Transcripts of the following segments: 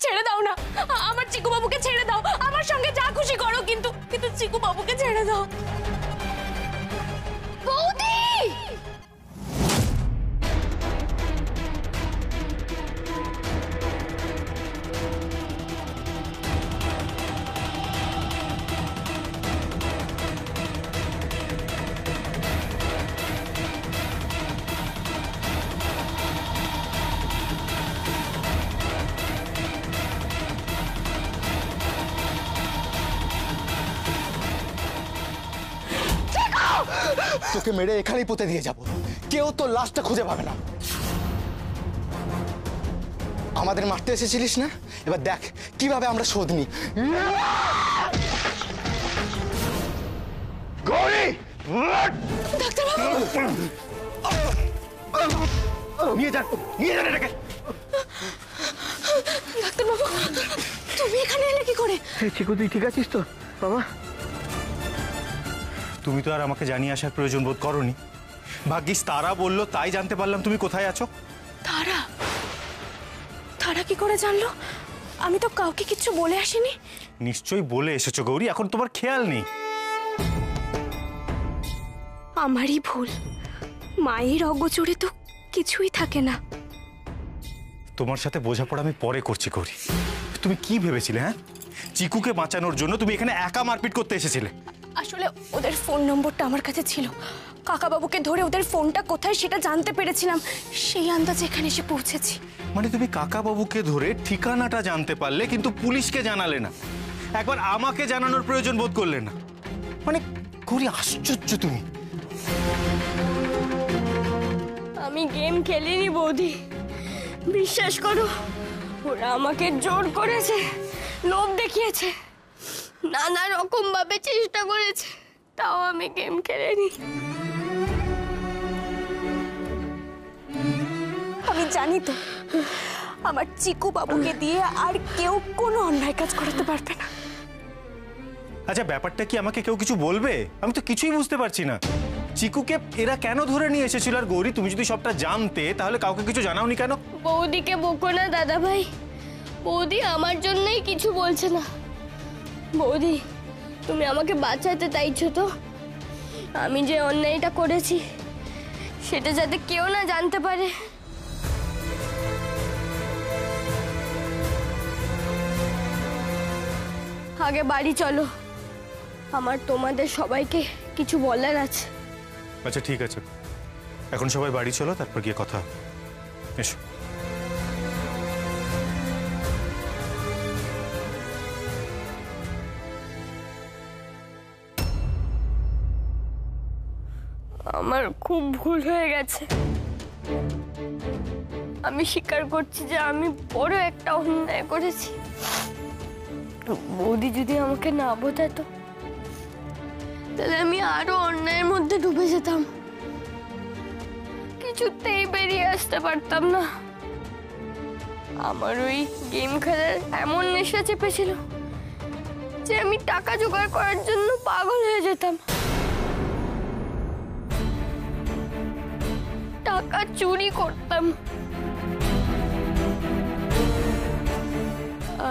ছেড়ে দাও না, আমার চিকু বাবুকে ছেড়ে দাও। আমার সঙ্গে যা খুশি করো, কিন্তু কিন্তু চিকু বাবুকে ছেড়ে দাও। বৌদি! তোকে মেরে এখানেই পুঁতে দিয়ে যাব, কেউ তো লাশটা খুঁজে পাবে না। আমাদের মারতে এসেছিলিস না, এবার দেখ কিভাবে আমরা শোধ নিই। গৌরী! নিয়ে যান, নিয়ে যান এটাকে। ডাক্তারবাবু, তুমি এখানে এলে কি করে? চিকু, তুই ঠিক আছিস তো বাবা? তুমি তো আর আমাকে জানিয়ে আসার প্রয়োজন বোধ করনি। ভাগ্যিস তারা বললো তাই জানতে পারলাম তুমি কোথায় আছো। তারা? তারা কি করে জানলো? আমি তো কাউকে কিচ্ছু বলে আসিনি। নিশ্চয়ই বলে এসেছো গৌরী, এখন তোমার খেয়াল নেই। আমারই ভুল, মায়ের অগোচরে তো কিছুই থাকে না। তোমার সাথে বোঝাপড়া আমি পরে করছি গৌরী। তুমি কি ভেবেছিলে? হ্যাঁ, চিকুকে বাঁচানোর জন্য তুমি এখানে একা মারপিট করতে এসেছিলে? আসলে ওদের ফোন নম্বরটা আমার কাছে ছিল, কাকাবাবুকে ধরে ওদের ফোনটা কোথায় সেটা জানতে পেরেছিলাম, সেই আন্দাজে এখানে এসে পৌঁছেছি। মানে তুমি কাকাবাবুকে ধরে ঠিকানাটা জানতে পারলে, কিন্তু পুলিশকে জানালে না, একবার আমাকে জানানোর প্রয়োজন বোধ করলে না। মানে গৌরী, আশ্চর্য তুমি। আমি গেম খেলিনি বৌদি, বিশ্বাস করো। ওরা আমাকে জোর করেছে, লোভ দেখিয়েছে, নানা রকম ভাবে চেষ্টা করেছে, তাও আমি গেম খেলিনি। আমি জানি তো আমার চিকু বাবুকে দিয়ে আর কেউ কোনো অন্যায় কাজ করতে পারবে না। আচ্ছা, ব্যাপারটা কি আমাকে কেউ কিছু বলবে? আমি তো কিছুই বুঝতে পারছি না। চিকুকে এরা কেন ধরে নিয়ে এসেছিল? আর গৌরী, তুমি যদি সবটা জানতে তাহলে কাউকে কিছু জানাওনি কেন? বৌদিকে বকো না দাদা ভাই, বৌদি আমার জন্যই কিছু বলছে না। বৌদি, তুমি আমাকে বাঁচাতে চাইছো তো? আমি যে অন্যায়টা করেছি সেটা যাতে কেউ না জানতে পারে। আগে বাড়ি চলো, আমার তোমাদের সবাইকে কিছু বলার আছে। আচ্ছা ঠিক আছে, এখন সবাই বাড়ি চলো, তারপর গিয়ে কথা হবে। এসো। আমার খুব ভুল হয়ে গেছে, আমি স্বীকার করছি যে আমি বড় একটা অন্যায় করেছি। বৌদি যদি আমাকে না বোঝাতো তাহলে আমি আরো অন্যায়ের মধ্যে ডুবে যেতাম, কিছুতেই বেরিয়ে আসতে পারতাম না। আমার ওই গেম খেলার এমন নেশা চেপেছিল যে আমি টাকা জোগাড় করার জন্য পাগল হয়ে যেতাম, টাকা চুরি করতাম।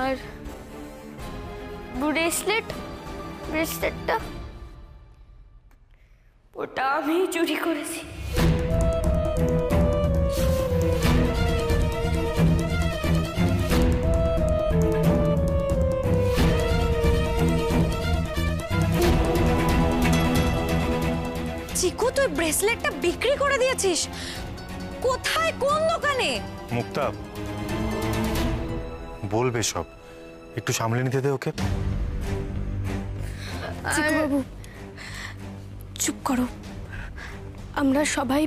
আর ব্রেসলেটটা ওটা আমি চুরি করেছি। চিকু, তুই ব্রেসলেটটা বিক্রি করে দিয়েছিস? কোথায়, কোন দোকানে? মুক্তা, বলবে সব, একটু সামলে নিতে দে ওকে। চিকু বাবু, চুপ করো, আমরা সবাই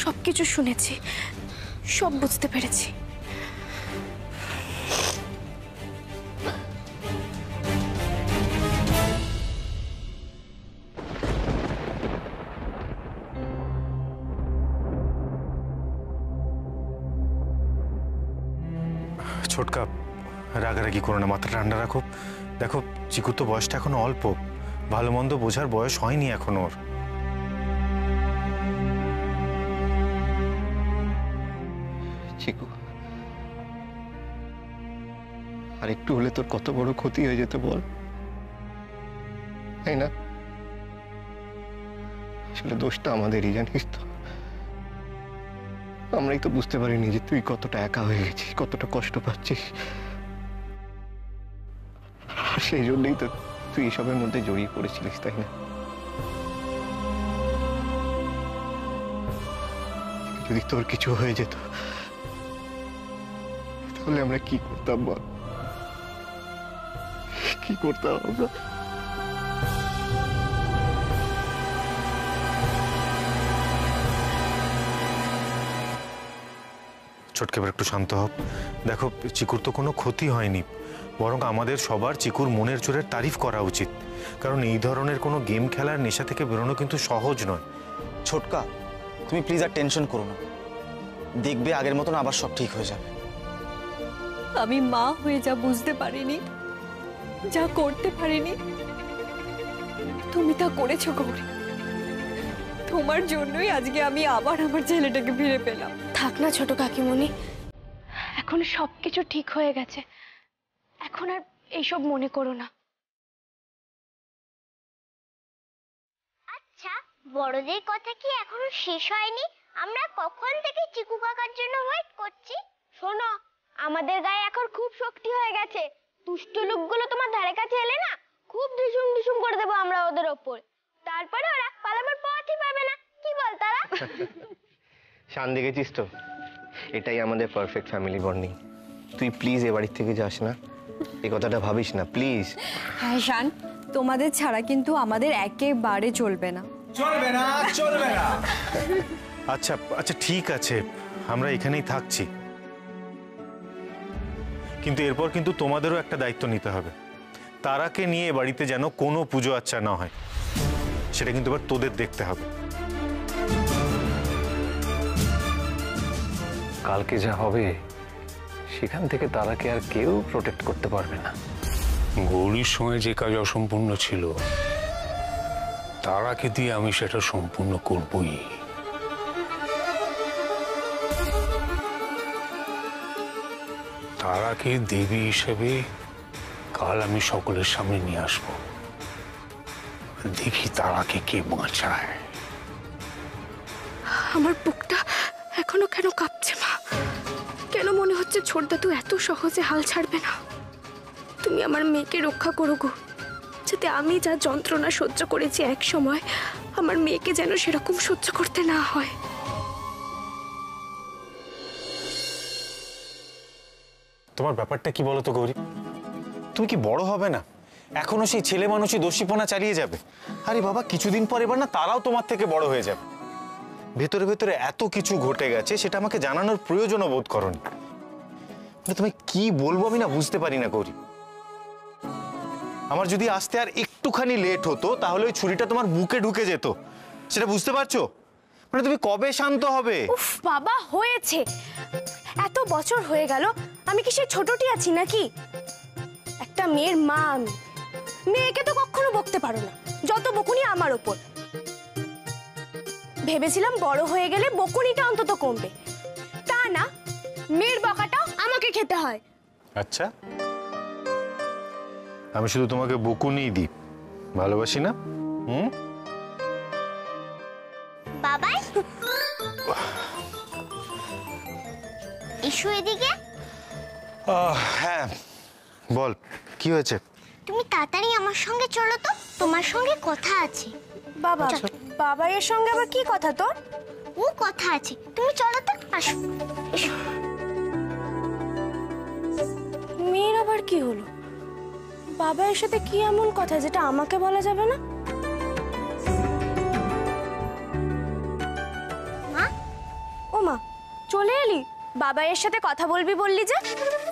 সবকিছু শুনেছি, সব বুঝতে পেরেছি। ছোটকা, রাগারাগি করো না, মাথা ঠান্ডা রাখো। দেখো, চিকুর তো বয়সটা এখনো অল্প, ভালো মন্দ বোঝার বয়স হয়নি এখন ওর। চিকু, আর একটু হলে তোর কত বড় ক্ষতি হয়ে যেত বল, তাই না? আসলে দোষটা আমাদেরই, জানিস তো। আমরাই তো বুঝতে পারিনি যে তুই কতটা একা হয়ে গেছিস, কতটা কষ্ট পাচ্ছিস। সেই জন্যই তো তুই এসবের মধ্যে জড়িয়ে পড়েছিলিস, তাই না? যদি তোর কিছু হয়ে যেত তাহলে আমরা কি করতাম বল? কি করতাম আমরা? ছোটকে এবার একটু শান্ত হোক। দেখো, চিকুর তো কোনো ক্ষতি হয়নি, বরং আমাদের সবার চিকুর মনের জোরের তারিফ করা উচিত। কারণ এই ধরনের কোনো গেম খেলার নেশা থেকে বেরোনো কিন্তু সহজ নয়। ছোটকা, তুমি প্লিজ আর টেনশন করো না, দেখবে আগের মতন আবার সব ঠিক হয়ে যাবে। আমি মা হয়ে যা বুঝতে পারিনি, যা করতে পারিনি, তুমি তা করেছো গৌরী। তোমার জন্যই আজকে আমি আবার আমার ছেলেটাকে ফিরে পেলাম। থাক না ছোট কাকিমণি, এখন সবকিছু ঠিক হয়ে গেছে, এখন আর এইসব মনে করো না। আচ্ছা, বড়দের কথা কি এখনো শেষ হয়নি? আমরা কখন থেকে চিকু কাকার জন্য ওয়েট করছি। শোনো, আমাদের গায়ে এখন খুব শক্তি হয়ে গেছে। দুষ্ট লোকগুলো তোমার ধারে কাছে এলে না, খুব ঢিসুম ঢিসুম করে দেবো আমরা ওদের ওপর। তারপরে ওরা পালাবার পথই পাবে না। কি বল তারা? শান, দেখেছিস তো, এটাই আমাদের পারফেক্ট ফ্যামিলি বন্ডিং। তুই প্লিজ এ বাড়ির থেকে যাস না, এই কথাটা ভাবিস না প্লিজ। হ্যাঁ শান, তোমাদের ছাড়া কিন্তু আমাদের একেবারে চলবে না। চলবে না, চলবে না। আচ্ছা আচ্ছা, ঠিক আছে, আমরা এখানেই থাকছি, কিন্তু এরপর কিন্তু তোমাদেরও একটা দায়িত্ব নিতে হবে। তারাকে নিয়ে বাড়িতে যেন কোনো পুজো আচ্ছা না হয়, সেটা কিন্তু এবার তোদের দেখতে হবে। কালকে যা হবে সেখান থেকে তারাকে আর কেউ প্রোটেক্ট করতে পারবে না। গৌরীর সময় যে কাজ অসম্পূর্ণ ছিল, তারাকে দিয়ে আমি সেটা সম্পূর্ণ করবই। তারাকে দেবী হিসেবে কাল আমি সকলের সামনে নিয়ে আসবো। দেখি তারাকে কে বাঁচায়। আমার বুকটা এখনো কেন কাঁপছে মা, কেন মনে হচ্ছে ছোটদাদু এত সহজে হাল ছাড়বে না। তুমি আমার মেয়েকে রক্ষা করো গো, যাতে আমি যা যন্ত্রণা সহ্য করেছি এক সময়, আমার মেয়েকে যেন সেরকম সহ্য করতে না হয়। তোমার ব্যাপারটা কি বলো তো গৌরী? তুমি কি বড় হবে না? এখনো সেই ছেলে মানুষই দোষীপনা চালিয়ে যাবে? আরে বাবা, কিছুদিন পর এবার না তারাও তোমার থেকে বড় হয়ে যাবে। ভেতরে ভেতরে এত কিছু ঘটে গেছে, সেটা আমাকে জানানোর প্রয়োজনও বোধ করনি। তুমি কি বলবো আমি না বুঝতে পারি না গৌরী। আমার যদি আসতে আর একটুখানি লেট হতো, তাহলে ওই ছুরিটা তোমার বুকে ঢুকে যেত, সেটা বুঝতে পারছো? মানে তুমি কবে শান্ত হবে? উফ বাবা, হয়েছে, এত বছর হয়ে গেল, আমি কি সেই ছোটটি আছি নাকি? একটা মেয়ের মা আমি, মেয়েকে তো কখনো বকতে পারো না, যত বকুনি আমার ওপর। ভেবেছিলাম বড় হয়ে গেলে বকুনিটা অন্তত কমবে, তা না, মেয়ের বকাটাও আমাকে খেতে হয়। আচ্ছা, আমি শুধু তোমাকে বকুনিই দিই, ভালোবাসি না? বাবাই, এসো এদিকে। হ্যাঁ বল, কি হয়েছে? তুমি তাড়াতাড়ি আমার সঙ্গে চলো তো, তোমার সঙ্গে কথা আছে। বাবা, বাবাইয়ের সঙ্গে আবার কি কথা তোর? ও কথা আছে, তুমি চলো তো, আসো এসো। মেয়ের আবার কি হলো? বাবাইয়ের সাথে কি এমন কথা যেটা আমাকে বলা যাবে না? মা, ও মা, চলে এলি? বাবাইয়ের সাথে কথা বলবি বললি যে?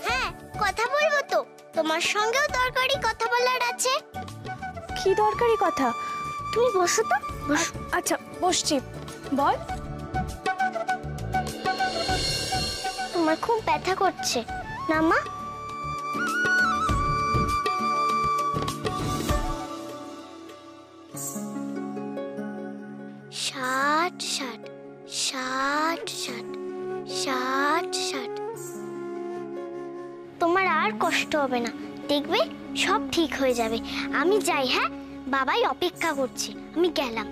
হ্যাঁ, কথা বলবো তো, তোমার সঙ্গেও দরকারি কথা বলার আছে। কি দরকারি কথা? তুমি বসো তো, বসো। আচ্ছা বসছি, বল। তোমার খুব ব্যথা করছে না মা? ষাট ষাট ষাট ষাট ষাট ষাট। তোমার আর কষ্ট হবে না, দেখবে সব ঠিক হয়ে যাবে। আমি যাই, হ্যাঁ, বাবাই অপেক্ষা করছে, আমি গেলাম।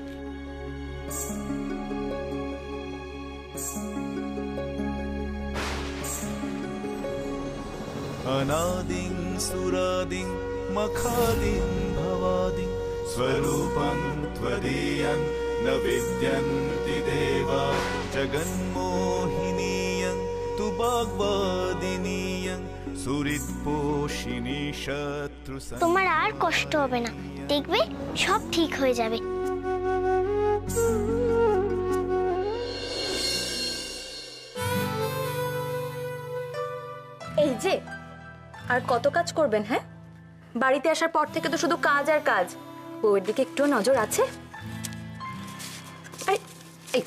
अनादिं सुरादिं मखादिं भवादिं स्वरूपं त्वदीयं न विद्यन्ति देवा जगन्मोहिनीयं तु वाग्वादिनीयं सुहृत्पोषिणी शत्रु। তোমার আর কষ্ট হবে না, দেখবে সব ঠিক হয়ে যাবে। এই যে আর কত কাজ করবেন? হ্যাঁ, বাড়িতে আসার পর থেকে তো শুধু কাজ আর কাজ। বউয়ের দিকে একটু নজর আছে? আরে এই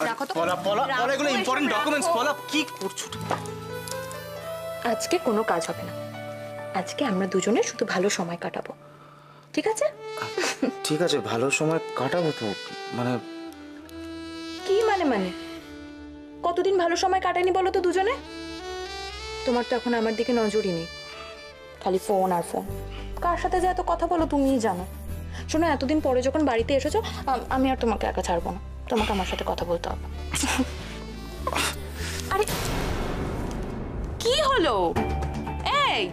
রাখো তো। পলা পলা পলা, এগুলো ইম্পর্টেন্ট ডকুমেন্টস। পলা কি করছো? আজকে কোনো কাজ হবে না, আজকে আমরা দুজনে শুধু ভালো সময় কাটাবো, ঠিক আছে? ঠিক আছে, ভালো সময় কাটাবো তো। মানে কি মানে কতদিন ভালো সময় কাটায়নি বলো তো দুজনে? তোমার তো এখন আমার দিকে নজরই নেই, খালি ফোন আর ফোন। কার সাথে যে এত কথা বলো তুমিই জানো। শোনো, এতদিন পরে যখন বাড়িতে এসেছো, আমি আর তোমাকে একা ছাড়বো না, তোমাকে আমার সাথে কথা বলতে হবে। আরে কি হলো? এই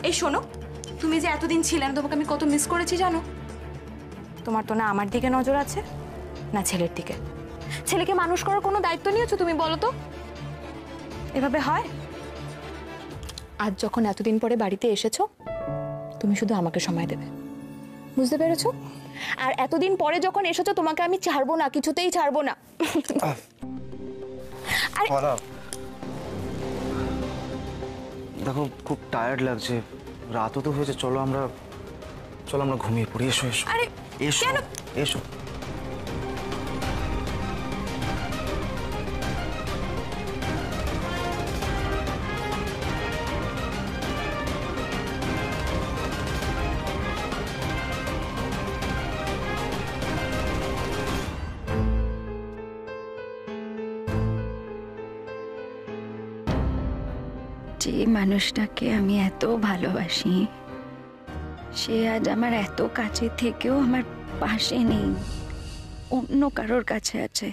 এই শোনো, তুমি যে এতদিন ছিলেন, তোমাকে আমি কত মিস করেছি জানো? তোমার তো না আমার দিকে নজর আছে না ছেলের দিকে। ছেলেকে মানুষ করার কোনো দায়িত্ব নিয়েছো তুমি, বলো তো? এভাবে হয়? আজ যখন এতদিন পরে বাড়িতে এসেছো, তুমি শুধু আমাকে সময় দেবে, বুঝতে পেরেছো? আর এতদিন পরে যখন এসেছো, তোমাকে আমি ছাড়বো না, কিছুতেই ছাড়বো না। দেখো, খুব টায়ার্ড লাগছে, রাতও তো হয়েছে, চলো আমরা ঘুমিয়ে পড়ি। এসো এসো। আরে এসো এসো। যে মানুষটাকে আমি এত ভালোবাসি, সে আজ আমার এত কাছে থেকেও আমার পাশে নেই, অন্য কারোর কাছে আছে।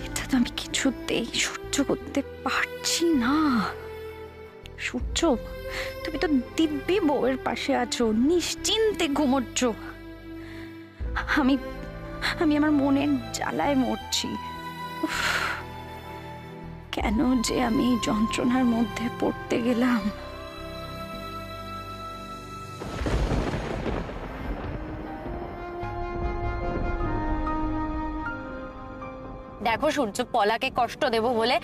এটা তো আমি কিছুতেই সহ্য করতে পারছি না। সূর্য, তুমি তো দিব্যি বউয়ের পাশে আছো, নিশ্চিন্তে ঘুমোচ্ছ। আমি আমার মনের জ্বালায় মরছি। কেন যে আমি এই যন্ত্রণার মধ্যে পড়তে গেলাম? দেখো সূর্য, পলাকে কষ্ট দেব বলে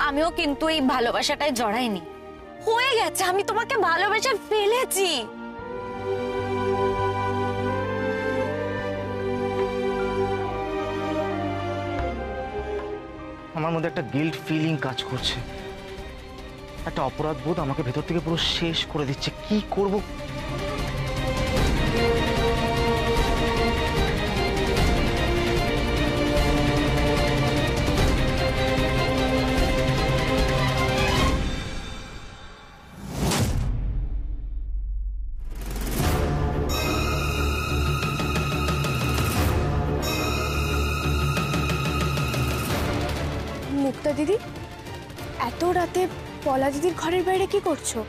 আমিও কিন্তু এই ভালোবাসাটায় জড়াইনি। হয়ে গেছে, আমি তোমাকে ভালোবেসে ফেলেছি। আমার মধ্যে একটা গিল্ট ফিলিং কাজ করছে, একটা অপরাধ বোধ আমাকে ভেতর থেকে পুরো শেষ করে দিচ্ছে। কি করব? মুক্তা দিদি, এত রাতে পলা দিদির ঘরের বাইরে কি করছো?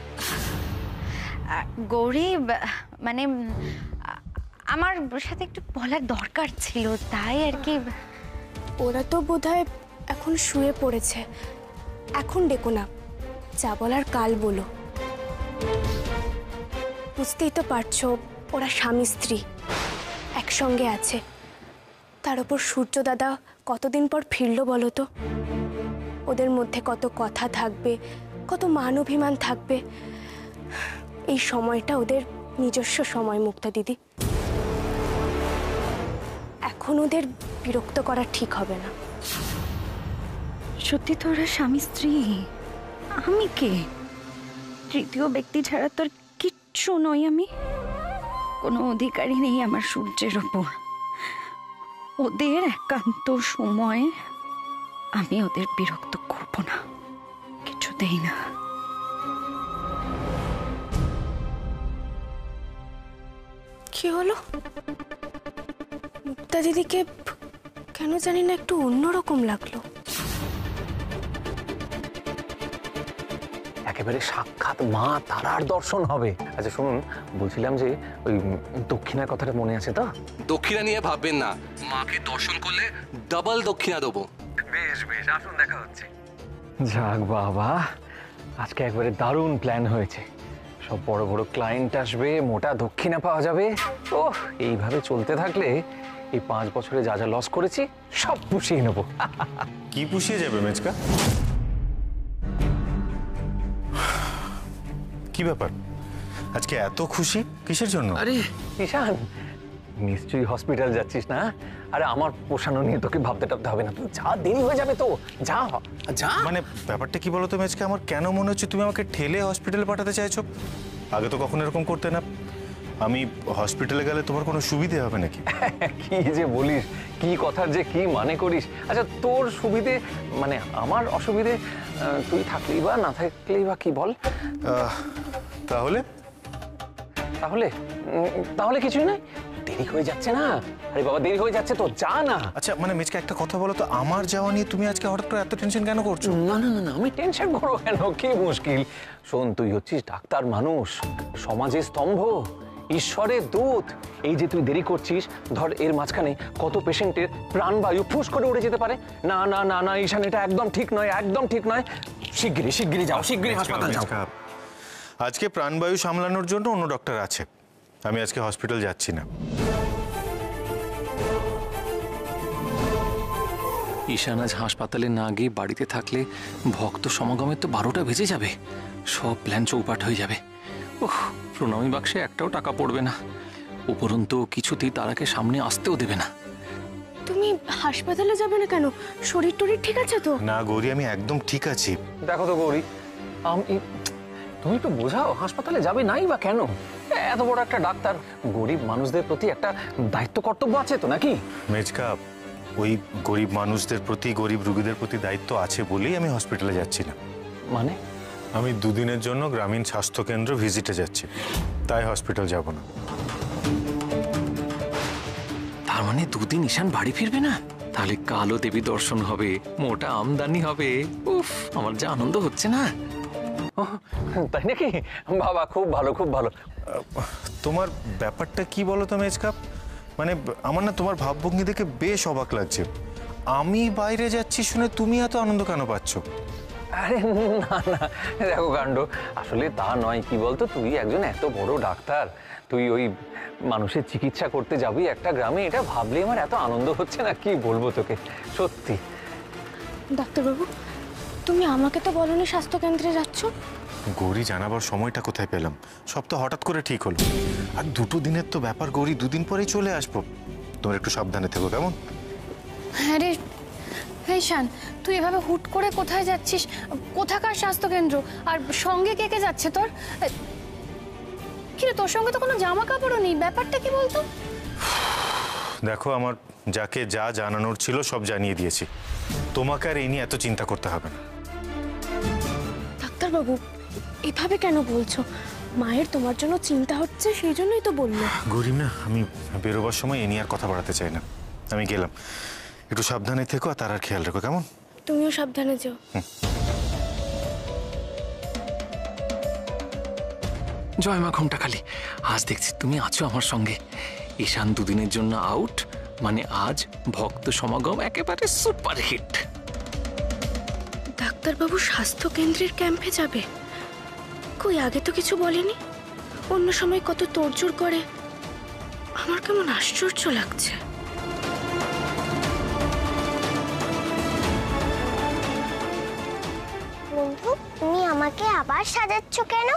গৌরী, মানে আমার সাথে একটু বলার দরকার ছিল, তাই আর কি। ওরা তো বোধহয় এখন শুয়ে পড়েছে, এখন ডেকো না, যা বলার কাল বলো। বুঝতেই তো পারছো, ওরা স্বামী স্ত্রী একসঙ্গে আছে, তার উপর সূর্য দাদা কতদিন পর ফিরলো বলো তো। ওদের মধ্যে কত কথা থাকবে, কত মান অভিমান থাকবে। এই সময়টা ওদের নিজস্ব সময় মুক্তা দিদি, এখন ওদের বিরক্ত করা ঠিক হবে না। সত্যি তো ওরা স্বামী স্ত্রী, আমি কে? তৃতীয় ব্যক্তি ছাড়া তোর কিচ্ছু নই আমি, কোনো অধিকারই নেই আমার সূর্যের ওপর। ওদের একান্ত সময় আমি ওদের বিরক্ত করব না কিছুতে। কিছুতেই না। কি হলো? মুক্তা দিদিকে কেন জানি না একটু অন্যরকম লাগলো। একেবারে সাক্ষাৎ মা তারার দর্শন হবে। আচ্ছা শুনুন, বলছিলাম যে ওই দক্ষিণার কথাটা মনে আছে তো? দক্ষিণা নিয়ে ভাববেন না, মাকে দর্শন করলে ডাবল দক্ষিণা দেবো। বেশ বেশ, আসুন, দেখা হচ্ছে। যাক বাবা, আজকে একবারে দারুণ প্ল্যান হয়েছে। সব বড় বড় ক্লায়েন্ট আসবে, মোটা দক্ষিণা পাওয়া যাবে। ওহ, এইভাবে চলতে থাকলে এই 5 বছরে যা যা লস করেছি সব পুষিয়ে নেব। কি পুষিয়ে যাবে মেজকা? কি ব্যাপার, আজকে এত খুশি কিসের জন্য? আরে ঈশান, নিশ্চয়ই হসপিটাল যাচ্ছিস না? আরে আমার পোষানো নিয়ে তোকে ভাবতে টাবতে হবে না, তুই যা, দেরি হয়ে যাবে তো। যা যা। মানে ব্যাপারটা কি বলতো মেজকা, আমার কেন মনে হচ্ছে তুমি আমাকে ঠেলে হসপিটালে পাঠাতে চাইছো? আগে তো কখনো এরকম করতে না। আমি হসপিটালে গেলে তোমার কোনো সুবিধে হবে নাকি? কি যে বলিস, কি কথার যে কি মানে করিস। আচ্ছা তোর সুবিধে মানে আমার অসুবিধে, তুই থাকলেই বা না থাকলেই বা কি বল? তাহলে তাহলে তাহলে কিছুই নয়, দেরি হয়ে যাচ্ছে না। আরে বাবা, দেরি হয়ে যাচ্ছে তো, যা না। আচ্ছা মানে মেজকা, একটা কথা বলো তো, আমার যাওয়া নিয়ে তুমি আজকে হঠাৎ করে এত টেনশন কেন করছো? না না না না, আমি টেনশন করবো কেন? কি মুশকিল। শোন, তুই হচ্ছিস ডাক্তার মানুষ, সমাজের স্তম্ভ, ঈশ্বরের দূত। এই যে তুই দেরি করছিস, ধর এর মাঝখানে কত পেশেন্টের প্রাণবায়ু ফুস করে উড়ে যেতে পারে। না না না না ঈশান, এটা একদম ঠিক নয়, একদম ঠিক নয়। শিগগিরই শিগগিরই যাও, শিগগিরই হাসপাতাল যাও। আজকে প্রাণবায়ু সামলানোর জন্য অন্য ডক্টর আছে, আমি আজকে হসপিটাল যাচ্ছি না। ঈশান আজ হাসপাতালে না গিয়ে বাড়িতে থাকলে ভক্ত সমাগমের তো 12টা বেজে যাবে, সব প্ল্যান চৌপাট হয়ে যাবে। ওহ, প্রণামী বাক্সে একটাও টাকা পড়বে না। উপরন্তু কিছুতেই তারাকে সামনে আসতেও দেবে না। তুমি হাসপাতালে যাবে না কেন? শরীর টরীর ঠিক আছে তো? না গৌরী, আমি একদম ঠিক আছি। দেখো তো গৌরী, তুমি একটু বোঝাও, হাসপাতালে যাবে নাই বা কেন? এত বড় একটা ডাক্তার, গরিব মানুষদের প্রতি একটা দায়িত্ব কর্তব্য আছে তো নাকি? মেজকা, ওই গরিব মানুষদের প্রতি, গরিব রোগীদের প্রতি দায়িত্ব আছে বলেই আমি হসপিটালে যাচ্ছি না। মানে? আমি 2 দিনের জন্য গ্রামীণ স্বাস্থ্য কেন্দ্র ভিজিটে যাচ্ছি, তাই হসপিটাল যাব না। তার মানে 2 দিন ঈশান বাড়ি ফিরবে না? তাহলে কালো দেবী দর্শন হবে, মোটা আমদানি হবে। উফ, আমার যা আনন্দ হচ্ছে না। তাই নাকি? বাবা, খুব ভালো, খুব ভালো। তোমার ব্যাপারটা কি বলো তো মেজকা, মানে আমার না তোমার ভাবভঙ্গি দেখে বেশ অবাক লাগছে। আমি বাইরে যাচ্ছি শুনে তুমি এত আনন্দ কেন পাচ্ছ? আরে না না, দেখো কাণ্ড, আসলে তা নয়। কি বলতো, তুই একজন এত বড় ডাক্তার, তুই ওই মানুষের চিকিৎসা করতে যাবি একটা গ্রামে, এটা ভাবলে আমার এত আনন্দ হচ্ছে না, কি বলবো তোকে, সত্যি। ডাক্তারবাবু, তুমি আমাকে তো বলনি স্বাস্থ্য কেন্দ্রে যাচ্ছ। গৌরী, জানাবার সময়টা কোথায় পেলাম? সব তো হঠাৎ করে ঠিক হলো। আর 2 দিনের তো ব্যাপার গৌরী, 2 দিন পরেই চলে আসবো। তোমরা একটু সাবধানে থেকো, কেমন? হ্যাঁ রে ঈশান, তুই এভাবে হুট করে কোথায় যাচ্ছিস? কোথাকার স্বাস্থ্য কেন্দ্র? আর সঙ্গে কে কে যাচ্ছে তোর? কিরে, তোর সঙ্গে তো কোনো জামা কাপড়ও নেই, ব্যাপারটা কি বলতো? দেখো, আমার যাকে যা জানানোর ছিল সব জানিয়ে দিয়েছি, তোমাকে আর এই নিয়ে এত চিন্তা করতে হবে না। ডাক্তারবাবু, এভাবে কেন বলছো? মায়ের তোমার জন্য চিন্তা হচ্ছে, সেই জন্যই তো বললো। গরিব না, আমি বেরোবার সময় এ নিয়ে আর কথা বাড়াতে চাই না। আমি গেলাম, একটু সাবধানে থেকো আর তার খেয়াল রেখো, কেমন? তুমিও সাবধানে যাও। জয় মা ঘুমটাখালি, আজ দেখছি তুমি আছো আমার সঙ্গে। ঈশান 2 দিনের জন্য আউট, মানে আজ ভক্ত সমাগম একেবারে সুপার হিট। ডাক্তারবাবু স্বাস্থ্য কেন্দ্রের ক্যাম্পে যাবে? কই, আগে তো কিছু বলেনি। অন্য সময় কত তোড়জোড় করে, আমার কেমন আশ্চর্য লাগছে। বন্ধু, তুমি আমাকে আবার সাজাচ্ছ কেন?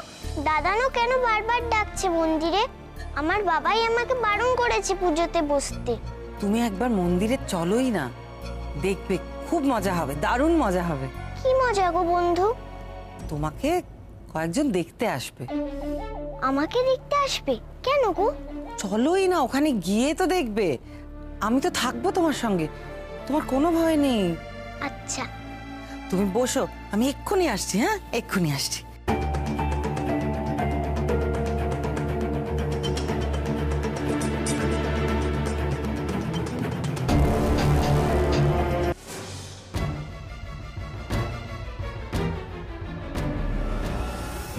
দাদানও কেন বারবার ডাকছে মন্দিরে? আমার বাবাই আমাকে বারণ করেছে পুজোতে বসতে। তুমি একবার মন্দিরে চলোই না, দেখবে খুব মজা হবে, দারুণ মজা হবে। কি মজা গো বন্ধু? তোমাকে কয়েকজন দেখতে আসবে। আমাকে দেখতে আসবে? কেন গো? চলোই না, ওখানে গিয়ে তো দেখবে। আমি তো থাকবো তোমার সঙ্গে, তোমার কোনো ভয় নেই। আচ্ছা, তুমি বসো, আমি এক্ষুনি আসছি, হ্যাঁ এক্ষুনি আসছি।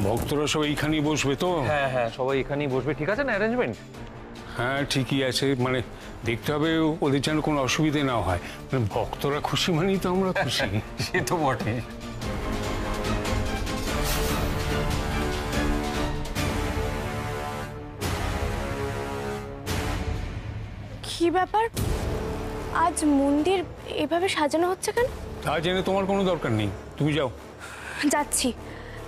ভক্তরা সবাই এইখানেই বসবে তো? হ্যাঁ হ্যাঁ, সবাই এখানেই বসবে। ঠিক আছে না অ্যারেঞ্জমেন্ট? হ্যাঁ ঠিকই আছে, মানে দেখতে হবে ওদের যেন কোনো অসুবিধে না হয়। মানে ভক্তরা খুশি মানেই তো আমরা খুশি। সে তো বটে। কি ব্যাপার, আজ মন্দির এভাবে সাজানো হচ্ছে কেন? তা জেনে তোমার কোনো দরকার নেই, তুমি যাও। যাচ্ছি,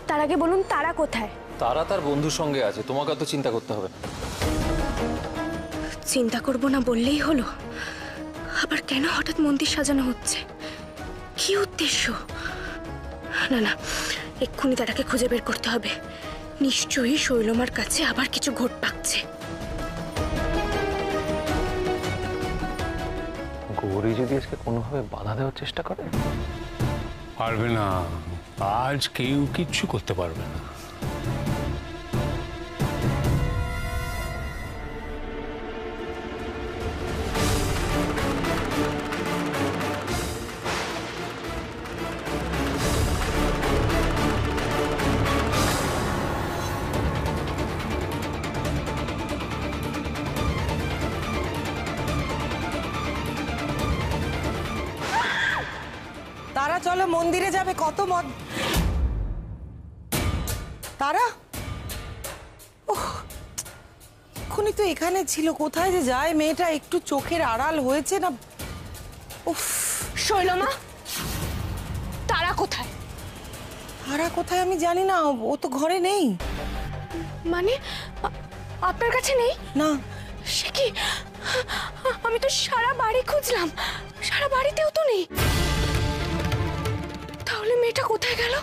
তার আগে বলুন তারা কোথায়? তারা তার বন্ধুর সঙ্গে আছে, তোমাকে তো চিন্তা করতে হবে না। চিন্তা করব না বললেই হলো। আবার কেন হঠাৎ মন্দির সাজানো হচ্ছে, কি উদ্দেশ্য? না না, এক্ষুনি তারাকে খুঁজে বের করতে হবে। নিশ্চয়ই শৈলমার কাছে আবার কিছু ঘট পাকছে। গৌরী যদি আজকে কোনোভাবে বাধা দেওয়ার চেষ্টা করে? পারবে না, আজ কেউ কিচ্ছু করতে পারবে না। তারা চলো মন্দিরে যাবে, কত মত। তারা এক্ষুনি তো এখানে ছিল, কোথায় যে যায় মেয়েটা? একটু চোখের আড়াল হয়েছে না? উফ, শৈলমা, তারা কোথায়? তারা কোথায় আমি জানি না, ও তো ঘরে নেই। মানে আপনার কাছে নেই? না। সে কি, আমি তো সারা বাড়ি খুঁজলাম, সারা বাড়িতেও তো নেই। তাহলে মেয়েটা কোথায় গেল?